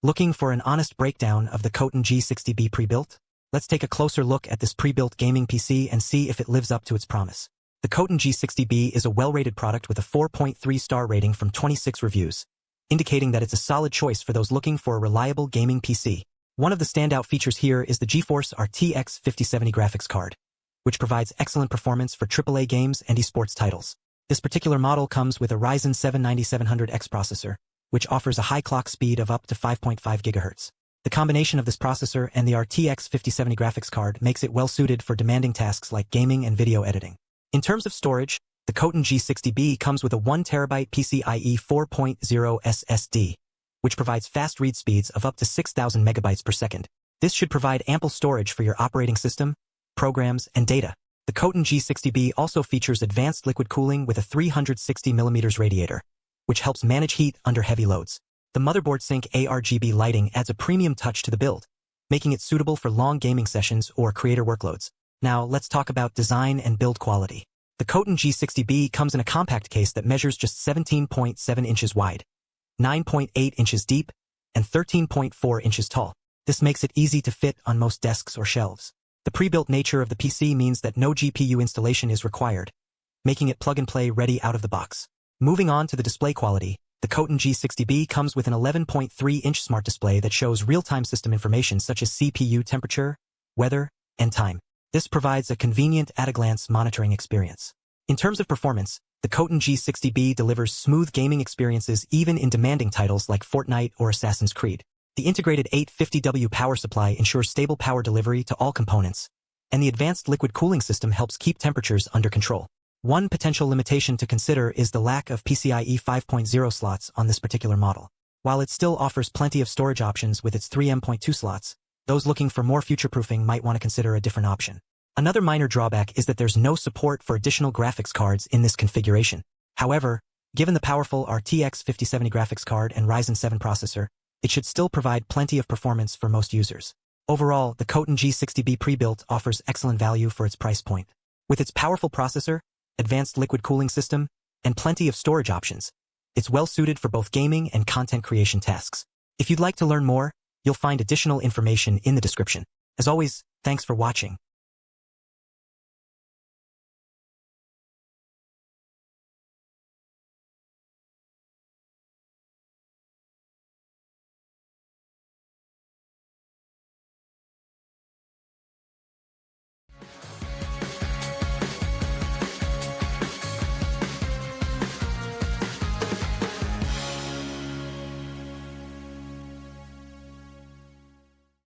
Looking for an honest breakdown of the KOTIN G60B Prebuilt? Let's take a closer look at this pre-built gaming PC and see if it lives up to its promise. The KOTIN G60B is a well-rated product with a 4.3-star rating from 26 reviews, indicating that it's a solid choice for those looking for a reliable gaming PC. One of the standout features here is the GeForce RTX 5070 graphics card, which provides excellent performance for AAA games and esports titles. This particular model comes with a Ryzen 7 9700X processor, which offers a high clock speed of up to 5.5 GHz. The combination of this processor and the RTX 5070 graphics card makes it well-suited for demanding tasks like gaming and video editing. In terms of storage, the KOTIN G60B comes with a 1TB PCIe 4.0 SSD, which provides fast read speeds of up to 6,000 megabytes per second. This should provide ample storage for your operating system, programs, and data. The KOTIN G60B also features advanced liquid cooling with a 360mm radiator, which helps manage heat under heavy loads. The motherboard sync ARGB lighting adds a premium touch to the build, making it suitable for long gaming sessions or creator workloads. Now, let's talk about design and build quality. The KOTIN G60B comes in a compact case that measures just 17.7 inches wide, 9.8 inches deep, and 13.4 inches tall. This makes it easy to fit on most desks or shelves. The pre-built nature of the PC means that no GPU installation is required, making it plug-and-play ready out of the box. Moving on to the display quality, the KOTIN G60B comes with an 11.3-inch smart display that shows real-time system information such as CPU temperature, weather, and time. This provides a convenient at-a-glance monitoring experience. In terms of performance, the KOTIN G60B delivers smooth gaming experiences even in demanding titles like Fortnite or Assassin's Creed. The integrated 850W power supply ensures stable power delivery to all components, and the advanced liquid cooling system helps keep temperatures under control. One potential limitation to consider is the lack of PCIe 5.0 slots on this particular model. While it still offers plenty of storage options with its 3 M.2 slots, those looking for more future-proofing might want to consider a different option. Another minor drawback is that there's no support for additional graphics cards in this configuration. However, given the powerful RTX 5070 graphics card and Ryzen 7 processor, it should still provide plenty of performance for most users. Overall, the KOTIN G60B Prebuilt offers excellent value for its price point. With its powerful processor, advanced liquid cooling system, and plenty of storage options, it's well-suited for both gaming and content creation tasks. If you'd like to learn more, you'll find additional information in the description. As always, thanks for watching.